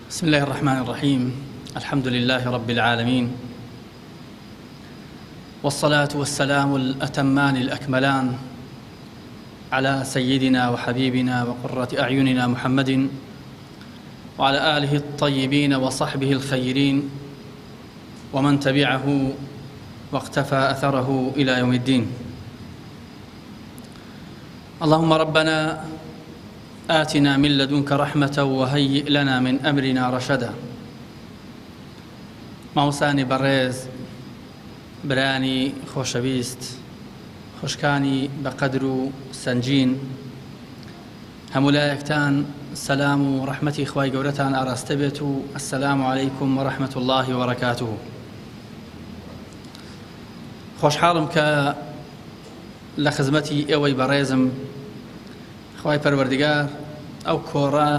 بسم الله الرحمن الرحيم. الحمد لله رب العالمين، والصلاة والسلام الأتمان الأكملان على سيدنا وحبيبنا وقرة أعيننا محمد وعلى آله الطيبين وصحبه الخيرين ومن تبعه واقتفى أثره إلى يوم الدين. اللهم ربنا آتنا من لدنك رحمة وهيئ لنا من أمرنا رشدا. ماوسانی بەڕێز، برانی خۆشەویست، خوشکانی بەقەدر و سەنجین، هەمولایەکتان سەلام و ڕەحمەتی خوای گەورەتان ئاراستە بێت و ئەسسەلامو عەلەیکم وەڕەحمەت الله وبەرەکاتوه. خۆشحاڵم کە لە خزمەتی ئێوەی بەڕێزم خوای پەروەردگار ئەو کۆڕە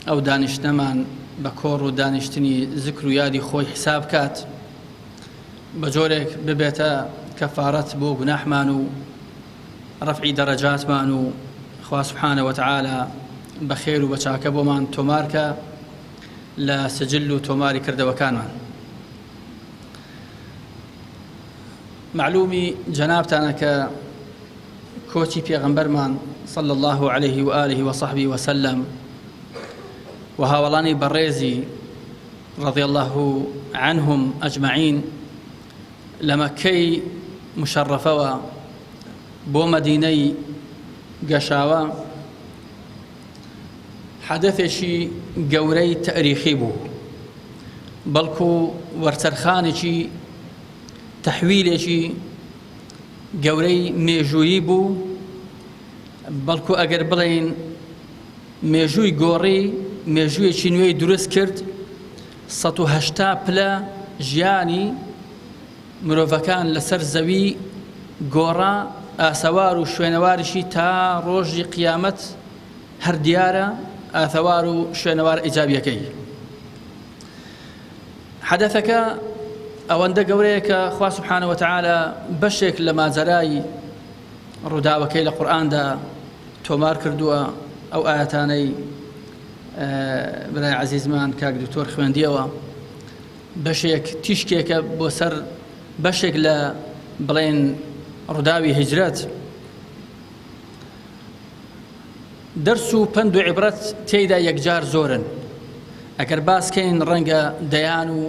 ئەو دانیشتنەمان بە کۆڕ و دانیشتنی زکر و یادی خۆی حساب کات، بە جۆرێک ببێتە کەفارەت بۆ گوناحمان و ڕەفعی دەرەجاتمان و خوا سوبحانە وتعالە بە خێر و بە چاکە بۆمان تۆمارکە لە سجل و تۆماری کردەوەکانمان. معلومی جەنابتانە کە کۆچی پێغەمبەرمان صلى الله عليه وآله وصحبه وسلم و هاوڵانی بەڕێزی رضي الله عنهم أجمعين لە مەککەی مشەڕەفەوە بۆ مەدینەی گەشاوە حەدەثێکی گەورەی تەریخی بوو، بەڵکو وەرچەرخانێکی تەحویلێکی گەورەی مێژوویی بوو، بەڵکو ئەگەر بڵێن مێژووی گۆڕی مێژوویەکی نوێی دروست کرد 180 پلە ژیانی مرۆڤەکان لەسەر زەوی گۆڕا، ئاسەوار و شوێنەواریشی تا ڕۆژی قیامەت هەر دیارە ئاثەوار و شوێنەوار ئیجابیەکەی. حەدەثەکە ئەوەندە گەورەیە کە خوا سوبحانە وتعالە بەشێک لە ماجەرای ڕووداوەکەی لە قورئاندا تۆمار کردووە. ئەو ئاەتانەی برای عەزیزمان کاک دکتۆر خوێندیەوە بەشێک تیشکێکە بۆ سەر بەشێک لە بڵێن ڕووداوی هیجرەت. دەرس و پند و عیبرەت تێیدا یەکجار زۆرن. ئەگەر باسکەین ڕەنگە دەیان و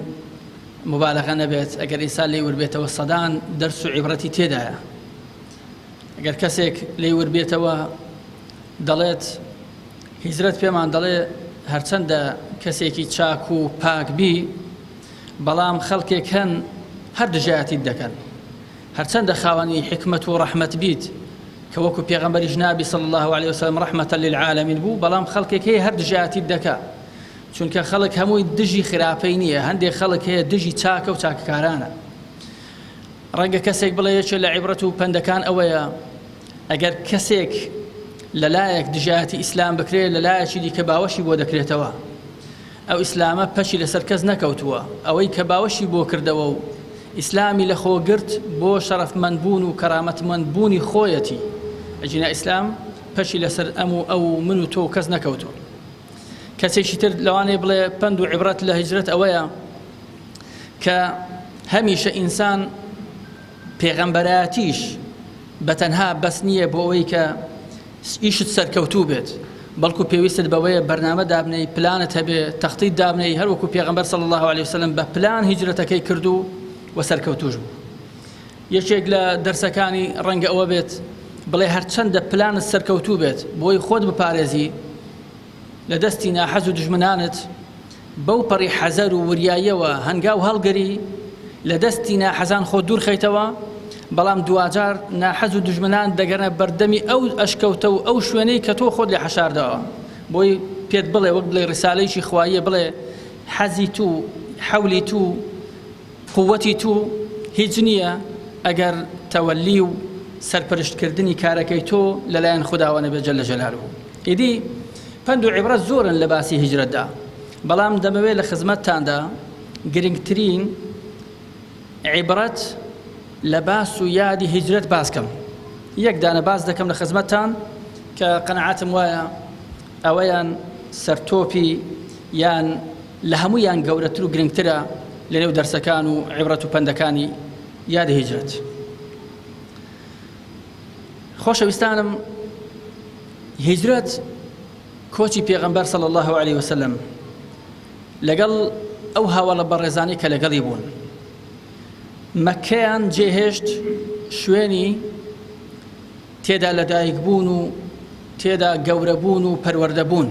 مبالغە نەبێت، ئەگەر ئینسان لێی وەربێتەوە سەدان دەرس و عیبرەتی تێدایە. ئەگەر کەسێک لێی وەربێتەوە دەڵێت هیجرەت پێمان دەڵێ هەرچەندە کەسێکی چاک و پاک بی، بەڵام خەڵکێک هەن هەر دژایەتیت دەکەن. هەرچەندە خاوەنی حکمت و ڕەحمەت بیت کە وەکو پێغەمبەری ژنابی صلی الله عليه وسلم ڕەحمەتەن للعالەمین بوو، بەڵام خەڵکێک هەیە هەر دژایەتیت دەکا، چونکە خەڵک هەمووی دژی خراپەی نییە، هەندێک خەڵک هەیە دژی چاکە و چاکەکارانە. ڕەنگە کەسێک بڵێ یەکێ لە عیبرەت و پەندەکان ئەوەیە ئەگەر کەسێک لەلایەک دژایەتی ئیسلام بکرێت، لەلایەکی دیکە باوەشی بۆ دەکرێتەوە، ئەو ئیسلامە پەشی لەسەر کەس نەکەوتووە، ئەوەی کە باوەشی بۆ کردەوە و ئیسلامی لە خۆگرت بۆ شەرەفمەندبوون و کەرامەتمەندبوونی خۆیەتی، ئەجینا ئیسلام پەشی لەسەر ئەم و ئەو من و تۆ کەس نەکەوتووە. کەسێکی تر لەوانەیە بڵێ پند و عیبرەت لە هیجرەت ئەوەیە کە هەمیشە ئینسان پێغەمبەرایەتیش بەتەنها بەس نییە بۆ ئەوەی کە ئیشت سەرکەوتوو بێت، بەڵکو پێویستت بەوەیە بەرنامە دابنەی، پلانت هەبێ، تەختیت دابنەی، هەروەکو پێغەمبەر صلی الله عليه وسلم بە پلان هیجرەتەکەی کردو و سەرکەوتوش بوو. یەکێک لە دەرسەکانی ڕەنگە ئەوە بێت بڵێ هەرچەندە پلانت سەرکەوتوو بێت، بۆی خۆت بپارێزی لە دەستی ناحەز و دژمنانت، بەو پەڕی حەزەر و وریایەوە هەنگاو هەڵگەری لە دەستی ناحەزان خۆ دوور خەیتەوە، بەڵام دوواجار ناحەز و دژمنان دەگەنە بەردەمی ئەو ئەشکەوتە و ئەو شوێنەی کە تۆ خۆت لێ حەشاردەوە. بۆی پێت بڵێ وەک بڵێ ڕسالەیەکی خواییە بڵێ حەزی تو، حەولی تو، قووەتی تو هیچ نییە ئەگەر تەوەلی و سەرپەرشتکردنی کارەکەی تۆ لەلایەن خوداوەنە بێت جەلە جەلالوه. ئیدی پند و عیبرەت زۆرن لە باسی هیجرەتدا، بەڵام دەمەوێت لە خزمەتتاندا گرنگترین عیبرەت لە باس و یادی هیجرەت باسکەم. یەک دانە باس دەکەم لە خزمەتتان کە قەنەعاتم وایە ئەوەیان سەرتۆپی یان لە هەموویان گەورەتر و گرنگترە لەنێو دەرسەکان و عیبرەت و پەندەکانی یادی هیجرەت. خۆشەویستانم، هیجرەت کۆچی پێغەمبەر صلی الله عليه وسلم لەگەڵ ئەو هاوڵە بەڕێزانی کە لەگەڵی بوون مەکەیان جێهێشت شوێنی تێدا لەدایک بوون و تێدا گەورەبوون و پەروەردەبوون،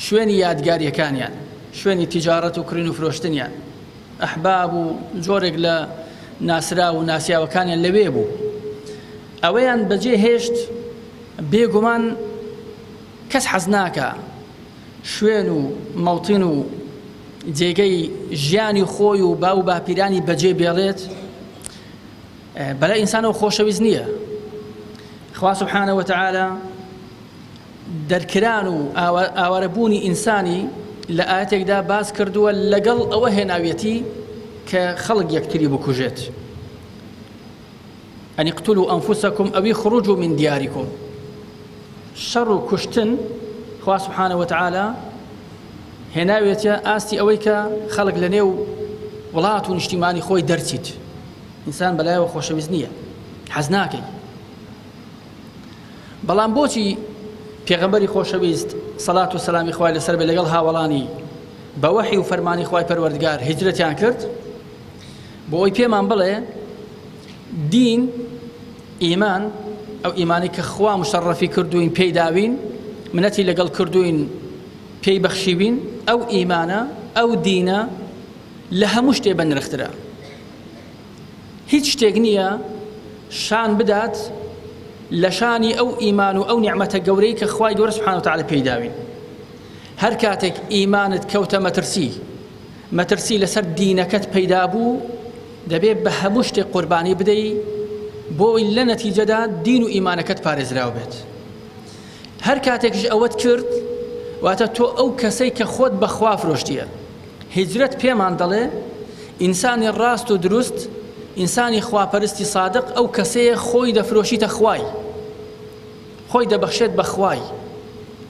شوێنی یادگاریەکانیان، شوێنی تیجارەت و کڕین و فرۆشتنیان، ئەحباب و جۆرێک لە ناسرا و ناسیاوەکانیان لەوێ بوو. ئەوەیان بەجێ هێشت بێگومان کەس حەز ناکە شوێن و مەوتین و جێگەی ژیانی خۆی و باو باپیرانی بەجێ بێڵێت بەلای ئینسانەوە خۆشەویست نییە. خوا سبحانه وتعالى دەرکران و ئاوارەبوونی ئینسانی لە ئاەتێکدا باس کردووە لەگەڵ ئەوە هێناویەتی کە خەڵک یەکتری بکوژێت. أن اقتلوا أنفسكم أو اخرجوا من دياركم. شر كشتن خوا سبحانه وتعالى هێناوێتە ئاستی ئەوەی کە خەڵک لە نێو وڵات و نیشتیمانی خۆی دەرچیت. ئینسان بەلایەوە خۆشەویست نییە، حەز ناکەی. بەڵام بۆچی پێغەمبەری خۆشەویست سەڵات و سەلامی خوای لەسەر بێ لەگەڵ هاوڵانی بە وەحی و فەرمانی خوای پەروەردگار هیجرەتیان کرد؟ بۆ ئەوەی پێمان بڵێ دین، ئیمان، ئەو ئیمانی کە خوا مشەڕەفی کردوین پێی داوین، منەتی لەگەڵ کردوین پێی بەخشیوین، ئەو ئیمانە ئەو دینە لە هەموو شتێ بەنرخترە. هیچ شتێک نییە شان بدات لە شانی ئەو ئیمان و ئەو نیعمەتە گەورەی کە خوای گەورە سبحانه وتعالى پێی داوین. هەر کاتێک ئیمانت کەوتە مەترسی لەسەر دینەکەت پەیدا بوو، دەبێت بە هەموو شتێک قوربانی بدەی بۆی لە نەتیجەدا دین و ئیمانەکەت پارێزراو بێت. هەر کاتێکش ئەوەت کرد واتە تۆ ئەو کەسەی کە خۆت بەخوا فرۆشتیە. هیجرەت پێمان دەڵێ ئینسانی ڕاست و دروست، ئینسانی خواپەرستی صادق ئەو کەسەیە خۆی دەفرۆشیتە خوای، خۆی دەبەخشێت بە خوای،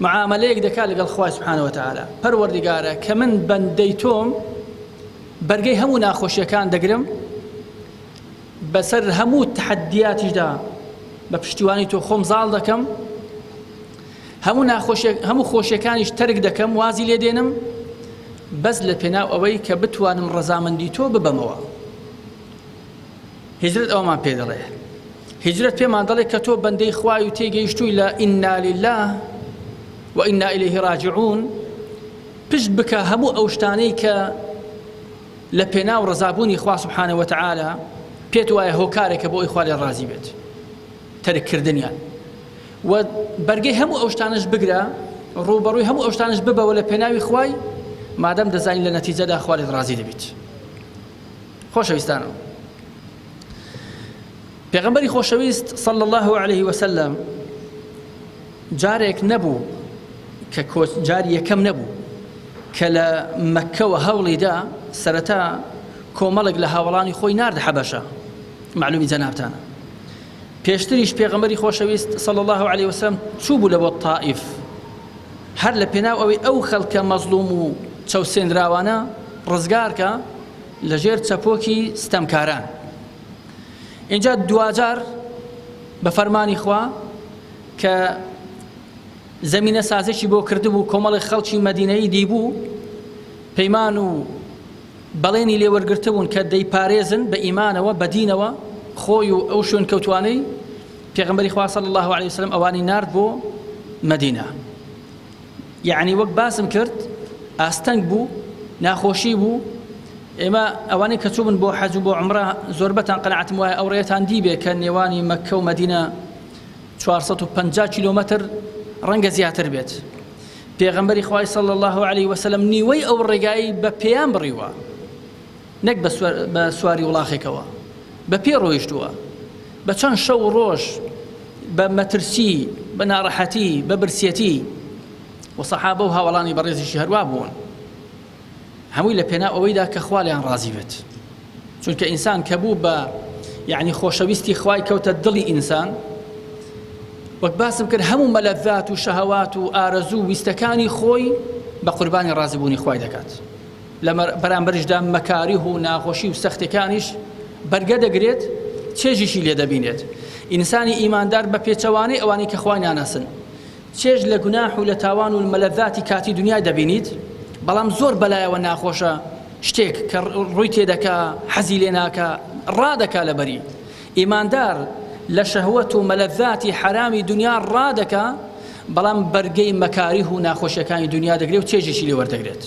معاملەیەک دەکات لەگەڵ خوای سبحانه وتعالى. پەروەردگارە کە من بەندەی تۆم بەرگەی هەموو ناخۆشیەکان دەگرم، بەسەر هەموو تحەدیاتیشدا بە پشتیوانی تۆ خۆم زاڵ دەکەم، هەموو خۆشیەکانیش تەرک دەکەم، وازی لێ دێنم بەس لە پێناو ئەوەی کە بتوانم ڕەزامەندی تۆ ببەمەوە. هیجرەت ئەوەمان پێ دەڵێ. هیجرەت پێمان دەڵێ کە تۆ بەندەی خوای و تێگەیشتووی لە ئینا لله و ئینا ئیلەیه ڕاجعون، پشت بکە هەموو ئەو شتانەی کە لە پێناو ڕەزابوونی خوا سبحانه وتعالى پێت وایە هۆکارێکە بۆ ئەوی خوا لێ ڕازی بێت، تەرککردنیان، و بەرگەی هەموو ئەو شتانش بگرە، ڕووبەڕووی هەموو ئەو شتانش ببەوە لە پێناوی خوای، مادەم دەزانین لە نەتیجەدا خوا لێت ڕازی دەبێت. خۆشەویستانم، پێغەمبەری خۆشەویست صلی الله عليه وسلم جارێک نەبوو کە جاری یەکەم نەبوو کە لە مەککەوە هەوڵیدا سەرەتا کۆمەڵێک لە هاوڵانی خۆی ناردە حەبەشە، معلومی جەنابتانە. پێشتریش پێغەمبەری خۆشەویست صلی الله عليه وسلم چوو بوو لە بۆ تائیف، هەر لە پێناو ئەوەی ئەو خەڵکە مەزلوم و چەوسێنراوانە ڕزگارکە لە ژێر چەپۆکی ستەمکاران. اینجا دوجار بە فەرمانی خوا کە زەمینە سازێکی بۆ کردبوو، کۆمەڵی خەڵکی مەدینەی دیبوو، پەیمان و بەڵێنی لێوەرگرتبوون کە دەیپارێزن بە ئیمانەوە بە دینەوە خۆی و ئەو شوێن کەوتوانەی. پێغەمبەری خوا صلی الله عليه وسلم ئەوانی نارد بۆ مەدینە. یعنی وەک باسم کرد ئاستەنگ بوو، ناخۆشی بوو. ئێمە ئەوانەی کە چوون بۆ حەج و بۆ عومرە زۆربەتان قەنەعەتم وایە ئەو ڕێیەتان دیبێ کە نێوانی مەککە و مەدینە 450 کیلۆمەتر ڕەنگە زیاتر بێت. پێغەمبەری خوای صلی الله عليه وسلم نیوەی ئەو ڕێگایی بە پێیان بڕیوە، نەک بە سواری وڵاخێکەوە، بە پێ ڕۆیشتووە، بە چەند شەو ڕۆژ بە مەترسی، بە ناڕەحەتی، بە برسیەتی، و سەحابە و هاوڵانی بەڕێزیشی هەروە بوون، هەمووی لە پێناو ئەوەیدا کە خوا لێیان ڕازی بێت. چونکە ئینسان کە بوو بە یعنی خۆشەویستی خوای کەوتە دڵی ئینسان، وەک باسم کرد هەموو مەلەذات و شەهەوات و ئارەزوو ویستەکانی خۆی بە قوربانی ڕازیبوونی خوای دەکات لە بەرامبەرشدا مەکاریه و ناخۆشی و سەختەکانیش بەرگە دەگرێت چێژیشی لێ دەبینێت ئینسانی ئیماندار بە پێچەوانەی ئەوانی کە خوای ناناسن چێژ لە گوناح و لە تاوان و مەلەذاتی کاتی دنیای دەبینیت بەڵام زۆر بەلایەوە ناخۆشە شتێک کە ڕووی تێدەکا حەزی لێ ناکە ڕادەکا لەبەری ئیماندار لە شەهوەت و مەلەذاتی حرامی دنیا ڕادەکا بەڵام بەرگەی مەکاریه و ناخۆشیەکانی دنیا دەگرێت و چێژیشی لێ وەردەگرێت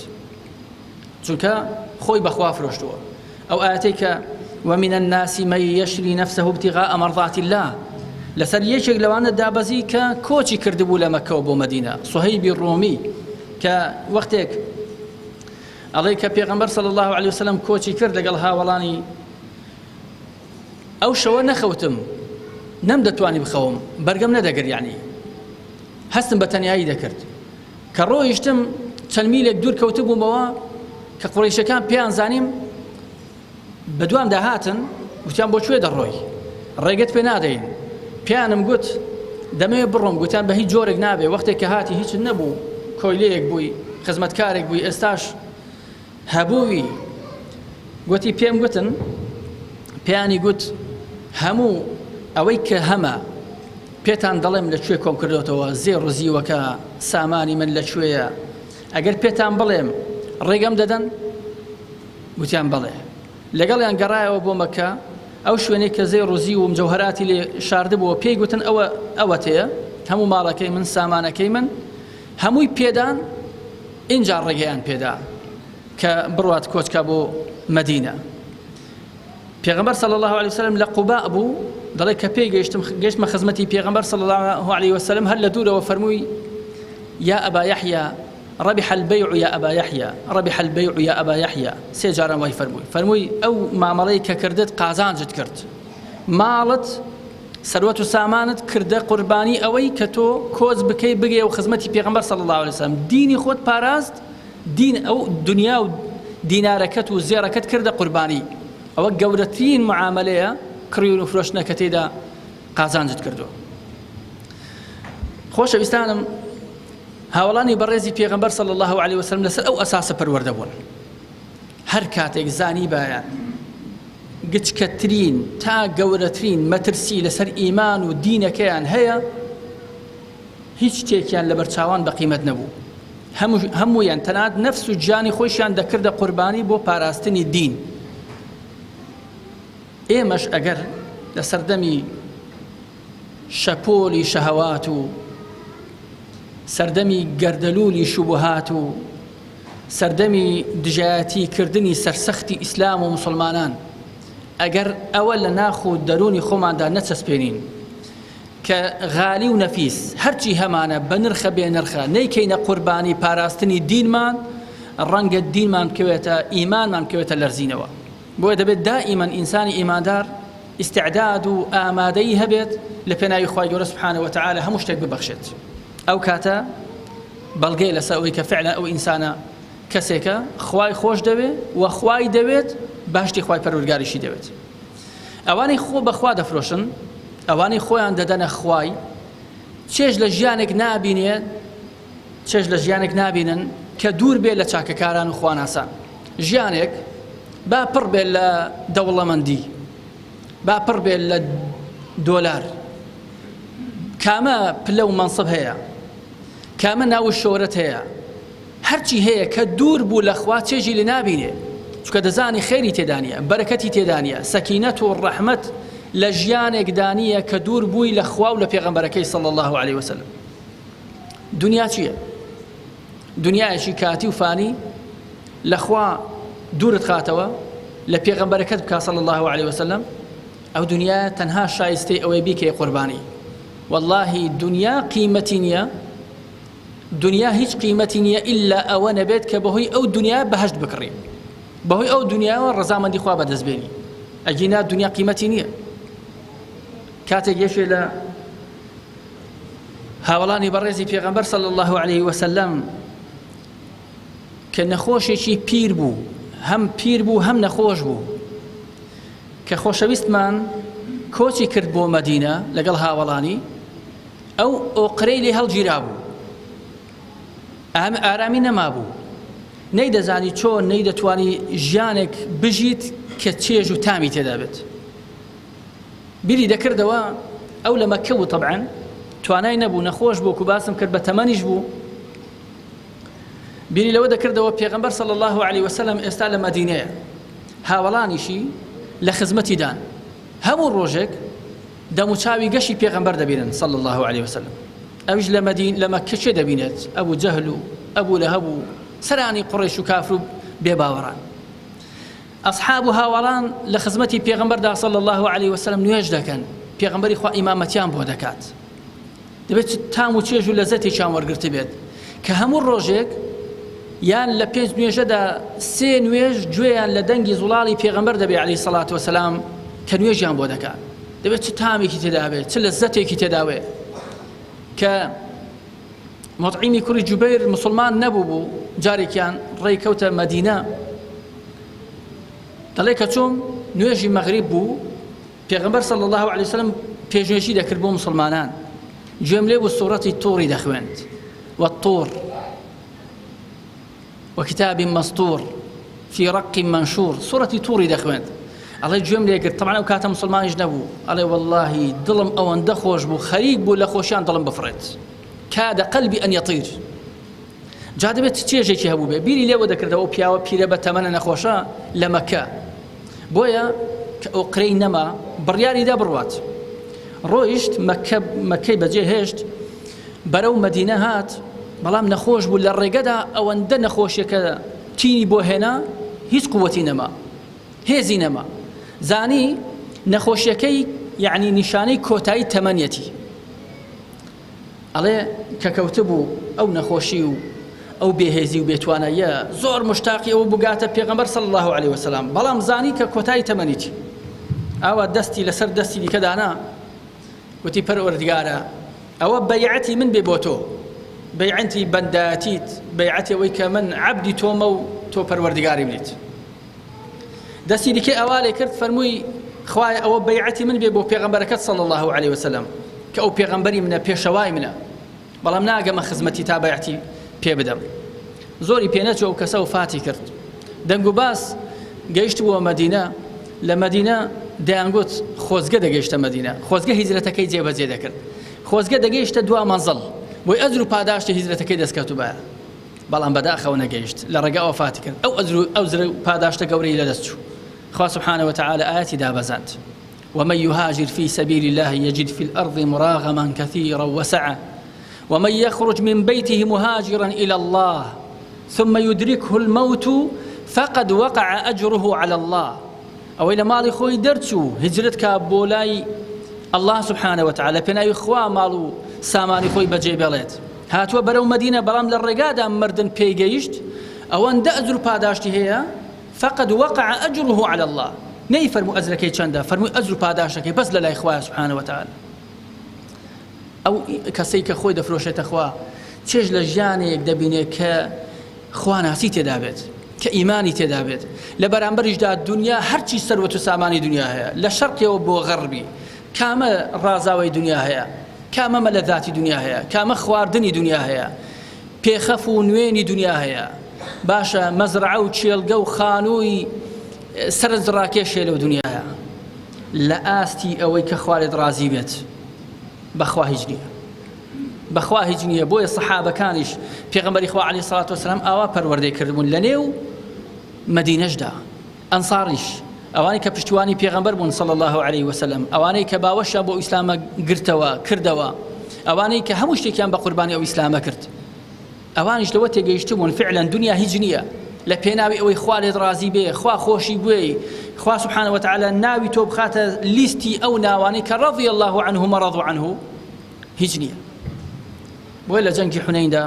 چونکە خۆی بەخوا فرۆشتووە ئەو ئاەتەی کە ومن الناس من يشري نفسه ابتغاء مرضات الله لسر یەکێک لەوانە دابەزی کە کۆچی کردبوو لە مەکە و بۆ مەدینە سوهەیبی ڕۆمی کە وەختێک ئەڵێ کە پێغەمبەر صلی الله عليه وسلم کۆچی کرد لەگەڵ هاوڵانی ئەو شەوە نەخەوتم نەم دەتوانی بخەوم بەرگەم نەدەگرت یعنی هەستم بە تەنیایی دەکرد کە ڕۆیشتم چەند میلێک دوور کەوتبوومەوە کە قوڕیشەکان پێیان زانیم بەدوام داهاتن گوتیان بۆ کوێ دەڕۆی ڕێگەت پێ نادەین پیانم گوت دەمەوێت بڕۆم گوتیان بە هیچ جۆرێک نابێ وەختێک کە هاتی هیچ نەبوو کۆیلەیەک بووی خزمەتکارێک بووی ئێستاش هەبووی گوتی پێم گوتن پیانی گوت هەموو ئەوەی کە هەمە پێتان دەڵێم لەکوێ کۆم کردوتەوە زێڕ و زیوەکە سامانی من لەکوێیە ئەگەر پێتان بڵێم ڕێگەم دەدەن گوتیان بڵێ لەگەڵیان گەڕایەوە بۆ مەکە ئەو شوێنەی کە زێڕ و زی و مجەوهەراتی لێ شاردبووە پێی گوتن ئەوە تەیە هەموو ماڵەکەی من سامانەکەی من هەمووی پێدان اینجا ڕێگەیان پێدا کە بڕوات کۆچکە بۆ مەدینە پێغەمبەر صلی الله عليه وسلم لە قوباء بوو دەڵێ کە پێی گەیشتمە خزمەتی پێغەمبەر صلی الله عليه وسلم هەر لە دوورەوە فەرمووی یا ئەبا یحیا ربح البيع يا أبا يحيى ربح البيع يا أبا يحيى سيجارا واي فرموي أو ما ماليك كردت قازان جد كرد مالت سروة سامانت كرد قرباني أوي كتو كوز بكي بقي وخزمتي بيغمبر صلى الله عليه وسلم ديني خود باراست دين أو دنيا وديناركت وزياركت كرد قرباني أو قورتين معاملة كريون وفروشنا كتيدا قازان جد كردو خوش بيستانم هاوڵانی بەڕێزی پێغەمبەر صلی الله عليه وسلم لەسەر ئەو ئەساسە پەروەردە بوون هەر کاتێک زانی بایان گچکەترین تا گەورەترین مەترسی لەسەر ئیمان و دینەکەیان هەیە هیچ شتێکیان لە بەرچاوان بە قیمەت نەبوو هەموویان تەنانەت نەفس و گیانی خۆیشیان دەکردە قوربانی بۆ پاراستنی دین ئێمەش ئەگەر لە سەردەمی شەپۆلی شەهەوات و سەردەمی گەردەلوولی شوبهات و سەردەمی دژایەتی کردنی سەرسەختی ئیسلام و مسلمانان ئەگەر ئەوە لە ناخ و دەرونی خۆماندا نەچەسپێنین کە غالی و نەفیس هەرچی هەمانە بە نرخە بێ نرخە نەیکەینە قوربانی پاراستنی دینمان ڕەنگە دینمان بکەوێتە ئیمانمان بکەوێتە لەرزینەوە بۆیە دەبێت دائیمەن ئینسانی ئیماندار ئیستعداد و ئامادەیی هەبێت لە پێناوی خوای گەورە سوبحانەه وتعالە هەموو شتێک ببەخشێت ئەو کاتە بەڵگەی لەسەر ئەوەی کە فعلا ئەو ئینسانە کەسێکە خوای خۆش دەوێت و خوای دەوێت باشتی خوای پەروەردگاریشی دەوێت ئەوانەی خۆ بەخوا دەفرۆشن ئەوانەی خۆیان دەدەنە خوای چێژ لە ژیانێک نابینێت چێژ لە ژیانێک نابینن کە دوور بێت لە چاکەکاران و خواناسان ژیانێک با پڕ بێت لە دەوڵەمەندی با پڕ بێت لە دۆلار کامە پلە و مەنسب هەیە کامە ناو شۆرەت هەیە هەرچی هەیە کە دوور بوو لە خوا چێژی لێ نابینێ چونکە دەزانی خێری تێدانیە بەرەکەتی تێدانیە سەکینەت و ڕەحمەت لە ژیانێکدانیە کە دوور بووی لە خوا و لە پێغەمبەرەکەی صلی الله عليه وسلم دنیا چییە؟ دنیایەکی کاتی و فانی لە خوا دوورت خاتەوە لە پێغەمبەرەکەت بکا صلی الله عليه وسلم ئەو دنیا تەنها شایستەی ئەوەی بیکەی قوربانی والله دنیا قیمەتی نییە دنیا هیچ قیمەتی نییە ئللا ئەوە نەبێت کە بەهۆی ئەو دنیا بەهەشت بکڕی بەهۆی ئەو دنیاوە ڕەزامەندی خوا بەدەستبێنی ئەگینا دنیا قیمەتی نییە کاتێک یەکێ لە هاوڵانی بەڕێزی پێغەمبەر صلی الله عليه وسلم کە نەخۆشێکی پیر بوو هەم پیر بوو هەم نەخۆش بوو کە خۆشەویستمان کۆچی کرد بۆ مەدینە لەگەڵ هاوڵانی ئەو ئۆقرەی لێ هەڵگیرا بوو ئارامی نەمابوو، نەیدەزانی چۆن نەیدەتوانی ژیانێک بژیت کە چێژ و تامی تێدا بێت. بیری دەکردەوە ئەو لە مەککە بوو، طبعاً توانای نەبوو، نەخۆش بوو و باسم کرد بە تەمەنیش بوو. بیری لەوە دەکردەوە پێغەمبەر صلی الله علیه وسلم ئێستا لە مەدینەیە، هاوڵانیشی لە خزمەتی دان، هەموو ڕۆژێک دەموچاوی گەشی پێغەمبەر دەبینن صلی الله علیه وسلم. ئەویش لە مەککە چێ دەبینێت؟ ئەبوو جەهل و ئەبوو لەهەب و سەرانی قوڕیش و کافر و بێباوەڕان. ئەصحاب و هاوڵان لە خزمەتی پێغەمبەردا صلی الله علیه وسلم نوێژ دەکەن، پێغەمبەری خوا ئیمامەتیان بۆ دەکات. دەبێت تام و چێژ و لەزەتێکیان وەرگرت بێت کە هەموو ڕۆژێک یان لە پێنج نوێژەدا سێ نوێژ گوێیان لە دەنگی زوڵاڵی پێغەمبەر دەبێت عەلەیهی سەڵات وەسەلام کە نوێژیان بۆ دەکات. دەبێت چ تامێکی تێدا بێت، چ لەزەتێکی تێدا بێت. کە مطعیمی کوڕی جوبەیر مسلمان نەبوو بوو، جارێکیان ڕێکەوتە مەدینە، دەڵێ کە چۆم نوێژی مەغریب بوو، پێغەمبەر صلی الله علیه وسلم پێشنوێژی دەکرد بۆ مسلمانان، گوێم لێ بوو سوورەتی تووڕی دەخوێند، والطور وكتاب مسطور في رق منشور، سوورەتی تووڕی دەخوێند. ئەڵێ گوێم لێ کرد، طبعاً ئەو کاتە مسلمانیش نەبوو، ئەڵێ واللهی دڵم ئەوەندە خۆش بوو، خەریک بوو لە خۆشیان دڵم بفڕێت، کاد قلبی ئەن یەطیر. جا دەبێت چێژێکی هەبوو بێ. بیری لێوە دەکردەوە پیاوە پیرە بە تەمەنە نەخۆشە لە مەککە، بۆیە کە ئەو قرەی نەما بڕیاری دا بڕوات، ڕۆیشت مەککەی بەجێ هێشت بەرەو مەدینە هات، بەڵام نەخۆش بوو لە ڕێگەدا ئەوەندە نەخۆشیەکە تینی بۆ هێنا، هیچ قووەتی نەما، هێزی نەما، زانی نەخۆشیەکەی یعنی نیشانەی کۆتایی تەمەنیەتی. ئەڵێ کە کەوتبوو ئەو نەخۆشی و ئەو بێهێزی و بێتواناییە زۆر مشتاقی ئەوە بگاتە پێغەمبەر صلی الله علیه وسلم، بەڵام زانی کە کۆتایی تەمەنیتی. ئاوا دەستی لەسەر دەستی دیکەدانا، وتی پەروەردگارە ئەوە بەیعەتی من بێ بۆ تۆ، بەیعەتی بەندایەتیت، بەیعەتی ئەوەی کە من عەبدی تۆمە و تۆ پەروەردگاری منیت. دەستی دیکەی ئەوا لێ کرد، فەرمووی خوایە ئەوە بەیعەتی من بێ بۆ پێغەمبەرەکەت صلی الله علیه وسلم کە ئەو پێغەمبەری منە، پێشەوای منە، بەڵام ناگەمە خزمەتی تا بەیعەتی پێ بدەم. زۆری پێنەچوە و کەسە وفاتی کرد. دەنگ و باس گەیشت بووە مەدینە، لە مەدینە دەیانگوت خۆزگە دەگەیشتە مەدینە، خۆزگە هیجرەتەکەی جێبەجێ دەکرد، خۆزگە دەگەیشتە دوا مەنزڵ، بۆی ئەجر و پاداشتی هیجرەتەکەی دەستکەوتوبایە، بەڵام بەداخەوە نەگەیشت، لە ڕێگا وفاتی کرد. ئەو ئەجر و پاداشتە گەورەی لەدەست چوو. خوا سبحانه وتعالى آياتي دابزانت: ومن يهاجر في سبيل الله يجد في الأرض مراغما كثيرا وسعة ومن يخرج من بيته مهاجرا إلى الله ثم يدركه الموت فقد وقع أجره على الله. أو إلى مالي خوي درتشو هجرتك بولاي الله سبحانه وتعالى بناي إخوة مالو ساماني خوي بجي بلد هاتوا برو مدينة برام للرقادة مردن بيجيشت أو أن دأجر باداشتي هي فقد وقع أجره على الله. نەی فەرموو ئەجرەکەی چەندە، فەرمووی ئەجر و پاداشەکەی بەس لە لای خوایە سوبحانە وتعالە. ئەو کەسەی کە خۆی دەفرۆشێتە خوا چێژ لە ژیانێک دەبینێت کە خواناسی تێدا بێت، کە ئیمانی تێدا بێت، لە بەرامبەریشدا دنیا هەرچی سەروەت و سامانی دنیا هەیە، لە شەرقیەوە بۆ غەربی، کامە ڕازاوی دنیا هەیە، کامە مەلەذاتی دنیا هەیە، کامە خواردنی دنیا هەیە، پێخەف و نوێنی دنیا هەیە، باشە مەزرعە و چێلگە و خانووی سرز ڕاکێشێ لەو دنیاە، لە ئاستی ئەوەی کە خوارێت ڕازی بێت بەخوا هیچ نییە، بەخوا هیچ نییە. بۆیە سەحابەکانیش پێغەمبەری خوا عەلەیهی سەڵات وەسەلام ئاوا پەروەردەی کردبوون لە نێو مەدینەشدا. ئەنساریش ئەوانەی کە پشتیوانی پێغەمبەر بوون صلی الله علیه وسلم، ئەوانەی کە باوەشیان بۆ ئیسلامە گرتەوە کردەوە، ئەوانەی کە هەموو شتێکیان بە قوربانی ئەو ئیسلامە کرد، ئەوانیش لەوە تێگەیشتبوون فعلا دنیا هیچ نییە، لە پێناوی ئەوەی خوا لێت ڕازی بێ، خوا خۆشی بووی، خوا سبحانه وتعالى ناوی تۆ بخاتە لیستی ئەو ناوانەی کە رضی الله عنهم ورضوا عنه هیچ نییە. بۆیە لە جەنگی حونەیندا،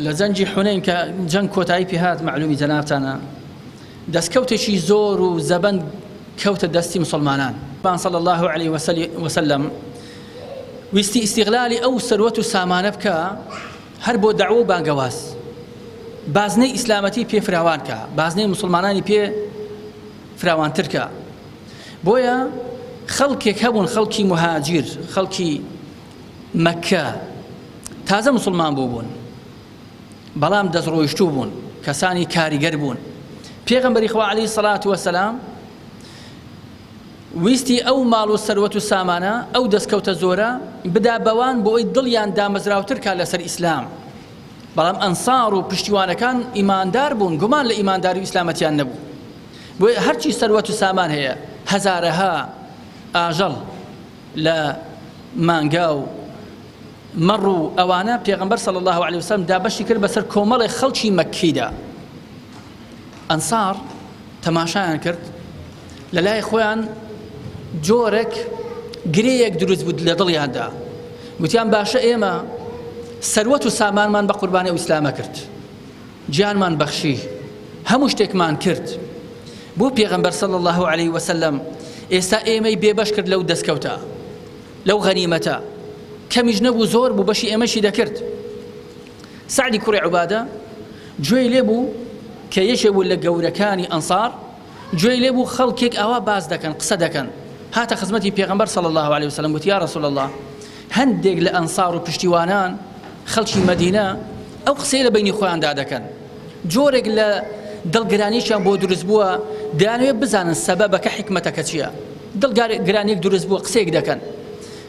لە جەنگی حونەین کە جەنگ کۆتایی پێ هات، معلومی جەنابتانە دەستکەوتێکی زۆر و زەبەند کەوتە دەستی مسلمانان. صلی الله علیه وسلم ویستی ئیستیغلالی ئەو سەروەت و سامانە بکە هەر بۆ دەعوە و بانگەواز، بازنەی ئیسلامەتی پێ فراوان کە، بازنەی مسلمانانی پێ فراوانتر کە. بۆیە خەڵکێک هەبوون، خەڵکی مهاجر، خەڵکی مەککە، تازە مسلمان بوون بەڵام دەستڕۆیشتوو بوون کەسانی کاریگەر بوون پێغەمبەری خوا عەلەیهی سەڵات وەسەلام ویستی ئەو ماڵ و سەروەت و سامانە ئەو دەستکەوتە زۆرە بدا بەوان بۆ ئەوی دڵیان دامەزراوتر کا لەسەر ئیسلام بەڵام ئەنسار و پشتیوانەکان ئیماندار بوون گومان لە ئیمانداری و ئیسلامەتیان نەبوو بۆیە هەرچی سەروەت و سامان هەیە هەزارەها ئاژەڵ لە مانگا و مەڕ و ئەوانە پێغەمبەر صلی الله علیه وسلم دابەشی کرد بەسەر کۆمەڵی خەڵکی مەککیدا ئەنسار تەماشایان کرد لە لای خۆیان جۆرێک گرەیەک دروست بوو لە دڵیاندا گوتیان باشە ئێمە سەروەت و سامانمان بە قوربانی ئەو ئیسلامە کرد گیانمان بەخشی هەموو شتێکمان کرد بۆ پێغەمبەر صلی الله علیه وسلم ئێستا ئێمەی بێبەش کرد لەو دەستکەوتە لەو غەنیمەتە کەمیش نەبوو زۆر بوو بەشی ئێمەشی دەکرد سعدی کوڕی عوبادە گوێی لێ بوو کە یەکێک بوو لە گەورەکانی ئەنسار گوێی لێ بوو خەڵکێک ئەوە باز دەکەن قسە دەکەن هاتە خزمەتی پێغەمبەر صلی الله علیه وسلم گوتی یا رسول الله هەندێک لە ئەنسار و پشتیوانان خەڵکی مەدینە ئەو قسەی لە بینی خۆیاندا دەکەن جۆرێک لە دڵگرانیشیان بۆ دروست بووە دەیانەوێت بزانن سەبەبەکە حکمەتەکە چییە دڵگرانیەک دروست بووە قسەیەک دەکەن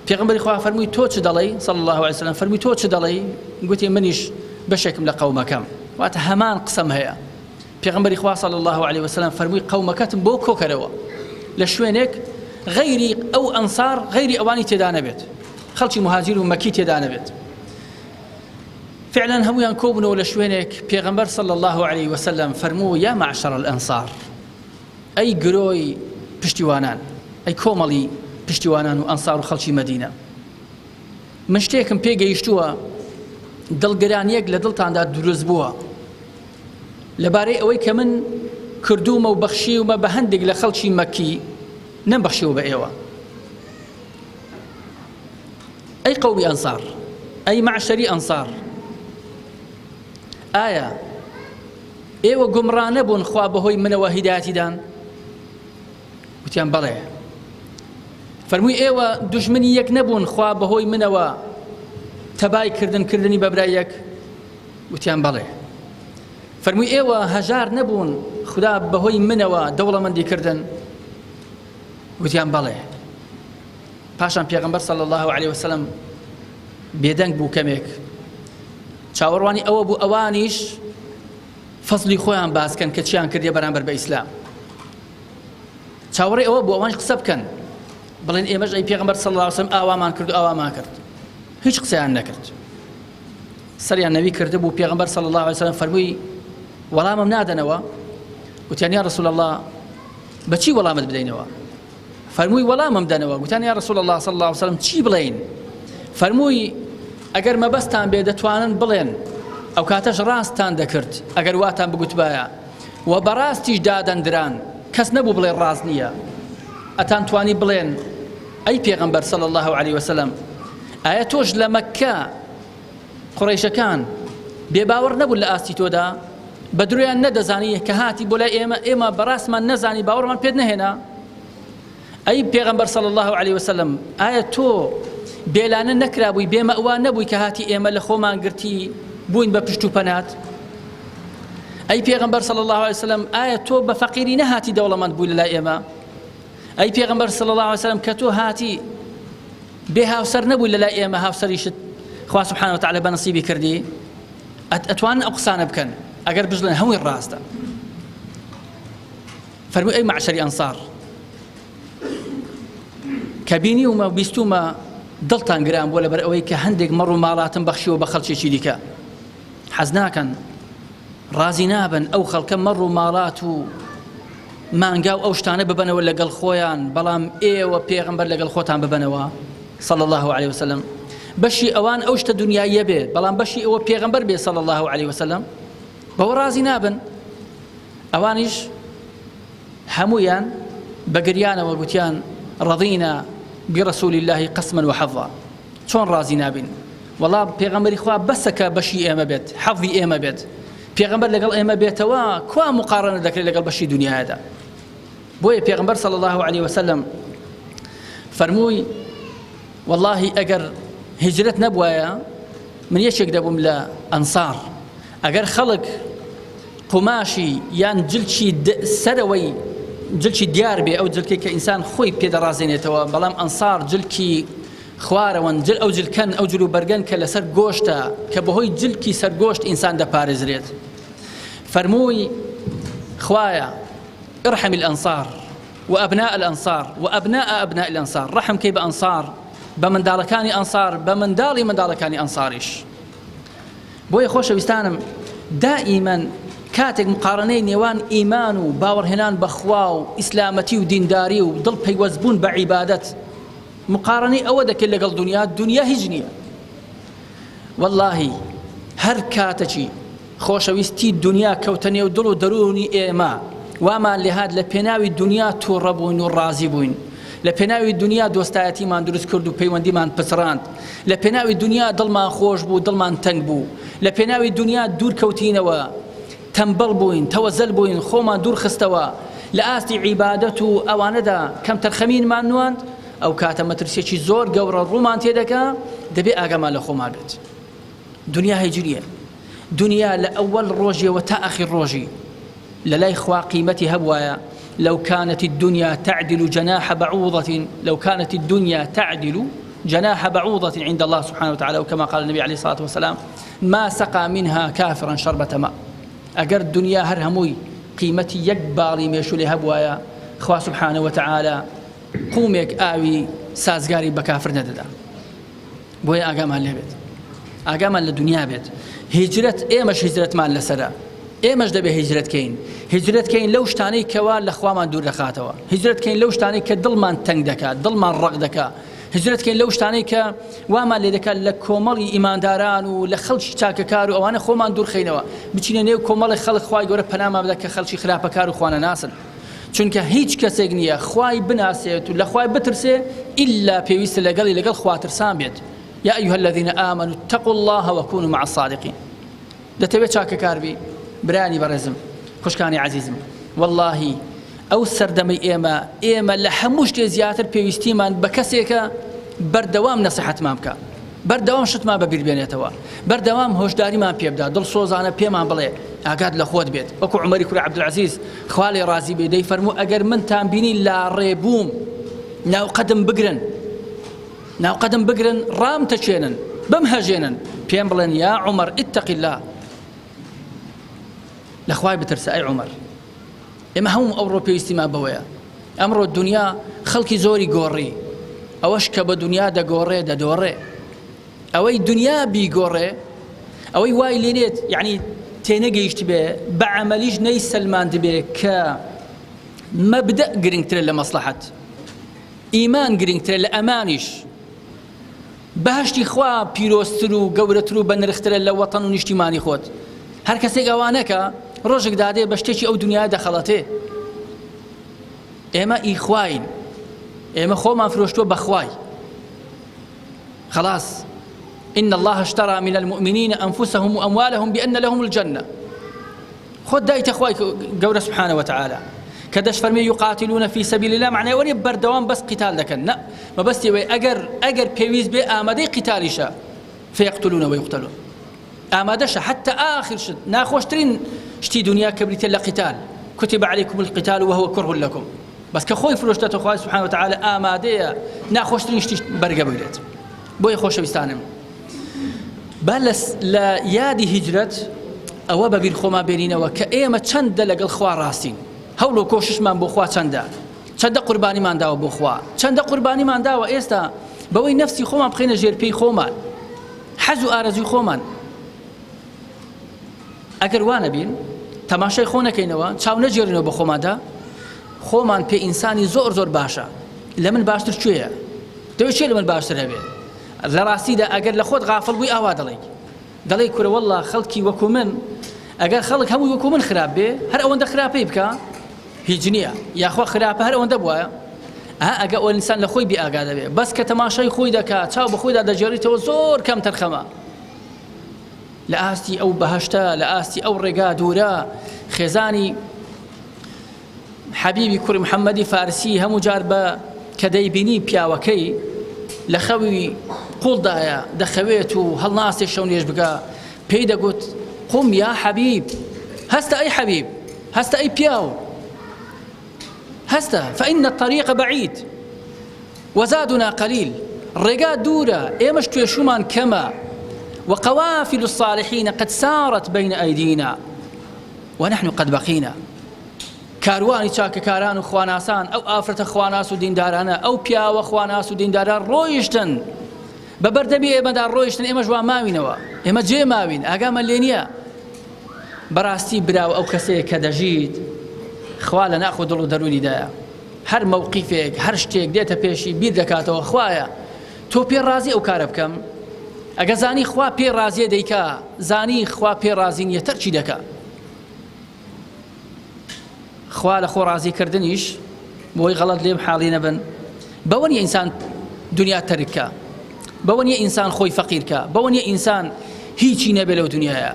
پێغەمبەری خوا فەرمووی تۆ چ دەڵێی صلی الله علیه وسلم فەرمووی تۆ چ دەڵێی گوتی منیش بەشێکم لە قەومەکەم واتە هەمان قسەم هەیە پێغەمبەری خوا صلی الله علیه وسلم فەرمووی قەومەکەتم بۆ کۆکەرەوە لە شوێنێک غەیری ئەو ئەنسار غەیری ئەوانی تێدا نەبێت خەڵکی مهاجر و مەکی تێدا نەبێت فعلا هەمویان کۆبوونەوە لە شوێنێک پێغەمبەر صلی الله علیه وسلم فەرمووی یا معشر الأنصار ئەی گرۆی پشتیوانان ئەی کۆمەڵی پشتیوانان و ئەنسار و خەڵکی مەدینە من شتێکم پێگەیشتووە دڵگرانیەک لە دڵتاندا دروست بووە لەبارەی ئەوەی کە من کردومە و بەخشیومە بە هەندێک لە خەڵکی مەکی نەمبەخشیوە بە ئێوە ئەی قەومی ئەنسار ئەی معشەری ئەنسار ئایا ئێوە گومڕا نەبوون خوا بەهۆی منەوە هیدایەتیدان وتیان بەڵێ فەرمووی ئێوە دوژمنی یەک نەبوون خوا بەهۆی منەوە تەبای کردنی بە برای یەک وتیان بەڵێ فەرمووی ئێوە هەژار نەبوون خدا بەهۆی منەوە دەوڵەمەندی کردن وتیان بەڵێ پاشان پێغەمبەر صلی الله علیه وسلم بێدەنگ بوو کەمێک چاوەڕوانی ئەوە بوو ئەوانیش فەزلی خۆیان باسکەن کە چیان کردیە بەرامبەر بە ئیسلام چاوەڕێ ئەوە بوو ئەوانش قسە بکەن بڵێن ئێمەش ئەی پێغەمبەر صلی الله علیه وسلم ئاوامان کرد و ئاوامان کرد هیچ قسەیان نەکرد سەریان نەوی کرده بوو پێغەمبەر صلی الله علیه وسلم فەرمووی وەڵامم نادەنەوە وتیان یا رسول الله بەچی وەڵامت بدەینەوە فەرمووی وەڵامم دەنەوە گوتیان یا رسول الله صلی الله علیه وسلم چی بڵێین فەرمووی ئەگەر مەبەستان بێ دەتوانن بڵێن ئەو کاتەش ڕاستان دەکرد ئەگەر واتان بگوتبایە و بەڕاستیش دادەندران کەس نەبوو بڵێ ڕاست نییە ئەتان توانی بڵێن ئەی پێغەمبەر صلی الله علیه وسلم ئایا تۆش لە مەککە قوڕەیشەکان بێباوەڕ نەبوون لە ئاستی تۆدا بە درویان نەدەزانی کە هاتی بۆ لای ئێمە بەڕاستمان نەزانی باوەڕمان پێت نەهێنا ئەی پێغەمبەر صلی الله علیه وسلم ئایا تۆ بێلانە نەکرابووی بێمەئوا نەبووی کە هاتی ئێمە لە خۆمان گرتی بووین بە پشت و پەنات ئەی پێغەمبەر صلی الله علیه وسلم ئایا تۆ بە فەقیری نەهاتی دەوڵەمەند بووی لەلای ئێمە ئەی پێغەمبەر صلی الله علیه وسلم کە تۆ هاتی بێ هاوسەر نەبووی لەلای ئێمە هاوسەریشت خوا سبحانه وتعالى بنصيبي كردي أتوان أقصان بكن أجر بجلن هوي الراستا فرموا أي معشري أنصار كبيني وما بيستوما دلتان جرام ولا برأوي كهندق مروا مالات بخشي وبخل شيء ديكا حزناكن رازنابا أو خل كم مروا مالات ما نجاو أوشتانه ببنا ولا قال خويان بلام إيه وبيغمبر لقال خوتان ببنوا صلى الله عليه وسلم بشي أوان أوشت الدنيا يبي بلان بشي أو بيغمبر بي صلى الله عليه وسلم بهو رازي نابن أوانيش همويان بقريانا وقتيان رضينا برسول الله قسما وحظا شون رازي نابن والله بيغمبر إخوة بسك بشي إيما بيت حظي إيما بيت بيغمبر لقال إيما بيت كوا مقارنة ذكر لقال بشي دنيا هذا بوي بيغمبر صلى الله عليه وسلم فرموي والله أجر هجرت نبوايا من یەکێک دەبووم لە ئەنسار ئەگەر خەڵک قماشی یان جلچی سەرەوەی جلچی دیار بێ ئەو جلکێک کە ئینسان خۆی پێدەڕازێنێتەوە بەڵام ئەنسار جلکی خوارەوەن جل ئەو جلکەن ئەو جل و بەرگەن کە لەسەر گۆشتە کە بەهۆی جلکی سەرگۆشت ئینسان دەپارێزرێت فەرمووی خوایە ارحم الأنصار وأبناء الأنصار وأبناء أبناء الأنصار رحم كي بأنصار بمندالكاني أنصار بمندالي مندالكاني أنصاريش بوي خوش بستانم دائما كاتك مقارنة نيوان إيمان وباور هنان بخواو إسلامتي ودينداري وضل بيوزبون بعبادة مقارنة أودك اللي قال دنيا هجنية والله هر كاتكي خوش ويستي الدنيا كوتني ودلو دروني إيما وما لهاد لبناوي الدنيا توربون والرازبون لبناوي الدنيا دوستایەتی مان دروست کرد و پەیوەندی مان پسراند لبناوي الدنيا دڵمان خۆش بوو دڵمان تەنگ بوو لبناوي الدنيا دوور کەوتینەوە تەمبەڵ بووین تەوەزەل بووین خۆمان دوور خستەوە لە ئاستی عیبادەت و ئەوانەدا کەم تەرخەمینمان نواند ئەو کاتە مەترسیەکی زۆر گەورە ڕوومان تێدەکا دەبێ ئاگامان لە خۆمان بێت دنیا هیجریە دنیا لە ئەوەڵ ڕۆژیەوە تا ئاخر ڕۆژی للاي خوا قيمتي هبوايا لو كانت الدنيا تعدل جناح بعوضة لو كانت الدنيا تعدل جناح بعوضة عند الله سبحانه وتعالى وكما قال النبي عليه الصلاة والسلام ما سقى منها كافرا شربة ماء أجر الدنيا هرهموي قيمتي يكبالي ميشولي هبوايا خوا سبحانه وتعالى قومك آوي سازقاري بكافر نددا بويا أقامان لبيت أقامان للدنيا بيت هجرة مش هجرة مال لسرا ئێمەش دەبێ هیجرەت کەین لەو شتانەی کەوا لە خوامان دوور دەخاتەوە هیجرەت کەین لەو شتانەی کە دڵمان تەنگ دەکات دڵمان ڕق دەکات هیجرەت کەین لەو شتانەی کە وامان لێ دەکات لە کۆمەڵی ئیمانداران و لە خەڵکی چاکەکار و ئەوانە خۆمان دوورخەینەوە بچینە نێو کۆمەڵی خەڵک خوای گەورە پەنامان بدە کە خەڵکی خراپەکار و خوانە ناسن چونکە هیچ کەسێک نییە خوای بناسێت و لە خوای بترسێ ئیلا پێویستە لەگەڵ خوا ترسان بێت يا أيها الذين آمنوا اتقوا الله وكونوا مع الصادقين دەتەوێت چاکەکار بی براني برزم خوشكاني عزيزم والله أو سردمي إيما لحموش تزياتر بيستيمان بكسيكا بردوام نصيحة مامكا بردوام شت ما ببير بينيتوا بردوام هوشداري ما بيبدا دل صوزانا بيما بلي أقاد لخوت بيت وكو عمري كوري عبد العزيز خوالي رازي بيدي فرمو أجر من تامبيني لا ريبوم ناو قدم بقرن رام تشينن بمهجينن بيم بلن يا عمر اتق الله لخواي بترسى أي عمر إما هم أوروبي استماع بويا أمر الدنيا خلقي زوري قوري أوش كب دنيا دا قوري دا دوري أوي دنيا بي قوري أوي واي لينيت يعني تينجي يشتبه بعمليش ني سلمان تبه كمبدأ قرنتر لمصلحة إيمان قرنتر لأمانيش بهشتي خوا بيروسترو قورترو بنرختر لوطن ونشتماني خود هر کسی گوانه روزك داده بشتشي أو دنيا دخلته إما إخوين إما خو ما فروشتو بخواي خلاص إن الله اشترى من المؤمنين أنفسهم وأموالهم بأن لهم الجنة خد دايت أخواي قول سبحانه وتعالى كدش فرمي يقاتلون في سبيل الله معناه ولي بردوام بس قتال لكن لا ما بس يوي أجر بيويز بي آمدي قتالشا فيقتلون ويقتلون آمادش حتى آخر شد ناخوشترين شتي دنيا كبريت إلا قتال كتب عليكم القتال وهو كره لكم بس كخوي فروشته خوي سبحانه وتعالى آمادية ناخوشترين شتي برقة بيلت بوي خوش بيستانم بلس لا يادي هجرة أو ببين خوما بيننا وكأيما چند لقل خوا راسين هولو كوشش من بخوا چند قرباني من داو بخوا چند قرباني من داو إستا بوي نفسي خوما بخينا جيربي خوما حزو آرزو خوما ئەگەر وانە بین تەماشای خۆ نەکەینەوە چاو نەجێڕینەوە بە خۆماندا خۆمان پێ ئینسانی زۆر باشە لە من باشتر کوێیە دەوێت چێ لە من باشتر هەبێت لە ڕاستیدا ئەگەر لە خۆت غافڵ بووی ئاوا دەڵێ کورە وەڵڵا خەڵکی وەکو من ئەگەر خەڵک هەمووی وەکو من خراپ بێ هەر ئەوەندە خراپەی بکە هیچ نییە یاخوا خراپە هەر ئەوەندە بووە ئەگە ئەو ئینسان لە خۆی بێئاگا دەبێت بەس کە تەماشای خۆی دەکات چاو بە خۆیدا دەجێڕیتەوە زۆر کەم تەرخەمە لآستي أو بهشتا لآستي أو رجا دورا خزاني حبيبي كوري محمدي فارسي هم جاربا كديبيني بياوكي لخوي قوڵ دایە دەخەوێت و هەڵناسێ شەو نوێژ بکە پێی دەگوت قم یا حەبیب هەستە ئەی حەبیب هەستە ئەی پیاو هەستە فإن الطريق بعيد وزادنا قليل ڕێگا دوورە ئێمەش توێشومان کەمە وقوافل الصالحين قد سارت بين أيدينا ونحن قد بقينا کاروانی چاکەکاران و خواناسان ئەو ئافرەتە خواناس و دیندارانە ئەو پیاوە خواناس و دینداران ڕۆیشتن بە بەردەمی ئێمەدا ڕۆیشتن ئێمەش وا ماوینەوە ئێمە جێ ماوین ئاگامە لێ نییە بەڕاستی براو ئەو کەسەیە کە دەژیت خوا لە ناخۆ دڵ و دەرونیدایە هەر مەوقیفێک هەر شتێک دێتە پێشی بیر دەکاتەوە خوایە تۆ پێ ڕازی ئەو کارە بکەم ئەگە زانی خوا پێ ڕازیە دەیکا زانی خوا پێ ڕازی نیە تەرچی دەکا خوا لە خۆ ڕازیکردنیش بۆی غەڵەت لێم حاڵی نەبن بەوە نیە ئینسان دنیا تەرکە بەوە نیە ئینسان خۆی فەقیرکە بەوە نیە ئینسان هیچی نەبێ لەو دنیایە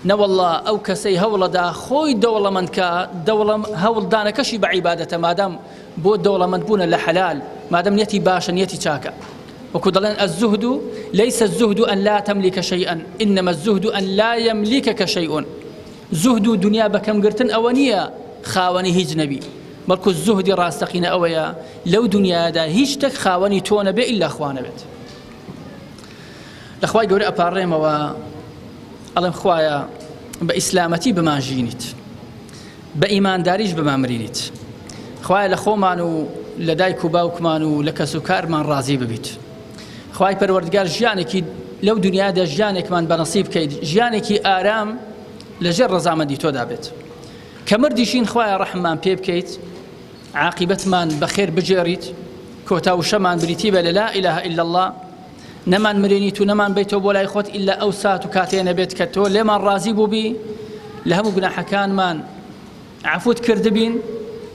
نەوەڵڵا ئەو کەسەی هەوڵەدا خۆی دەوڵەمەندکە هەوڵدانەکەشی بە عیبادەتە مادام بۆ دەوڵەمەندبوونە لە حەلال مادام نیەتی باشە نیەتی چاکە وەکو دەڵێن الزهد ليس الزهد أن لا تملك شيئا إنما الزهد أن لا يملكك شيء زهد دنیا بەکەم گرتن ئەوە نییە خاوەنی هیچ نەبی بەڵکو زهدی ڕاستەقینە ئەوەیە لەو دنیادا هیچ شتێک خاوەنی تۆ نەبێ ئیلا خوا نەبێت لە خوای گەورە ئەپاڕێمەوە ئەڵێم خوایە بە ئیسلامەتی بمانژینیت بە ئیمانداریش بمامرینیت خوایە لە خۆمان و لە دایک و باوکمان و لە کەس و کارمان ڕازی ببیت خوای پەروەردگار ژیانێکی لەو دنیادا ژیانێکمان بەنەسیب بکەیت ژیانێکی ئارام لەژێر ڕەزامەندی تۆدا بێت کە مردیشین خوایە ڕەحممان پێ بکەیت عاقبەتمان بەخێر بجێڕیت کۆتاوشەمان بریتی بە لە لا ئیلاهە ئیلا الله نەمان مرێنیت و نەمان بیتەوە بۆ لای خۆت ئیلا ئەو سات و کاتێ نەبێت کە تۆ لێمان ڕازی بووبی لە هەموو گوناحەکانمان عەفوت کردبین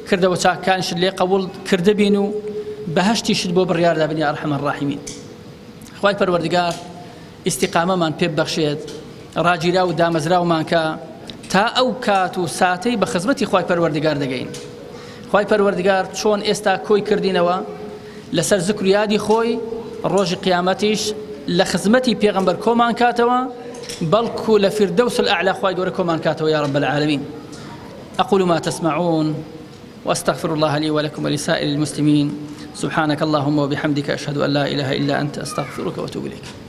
کردەوە چاکەکانیشت لێ قبوڵ کردبین و بەهەشتیشت بۆ بڕیاردا بن یا ئەرحەمە الراحیمین خوای پەروەردگار ئیستیقامەمان پێ ببەخشێت ڕاگیرا و دامەزراومان کە تا ئەو کات و ساتەی بە خزمەتی خوای پەروەردگار دەگەین خوای پەروەردگار چۆن ئێستا کۆی کردینەوە لەسەر زکر و یادی خۆی ڕۆژی قیامەتیش لە خزمەتی پێغەمبەر کۆمان کاتەوە بەڵکو لە فردەوس الأعلى خوای گەورە کۆمان کاتەوە یا رب العالمین أقول ما تسمعون وأستغفر الله لي ولكم ولسائر المسلمين سبحانك اللهم وبحمدك أشهد أن لا إله إلا أنت أستغفرك وأتوب إليك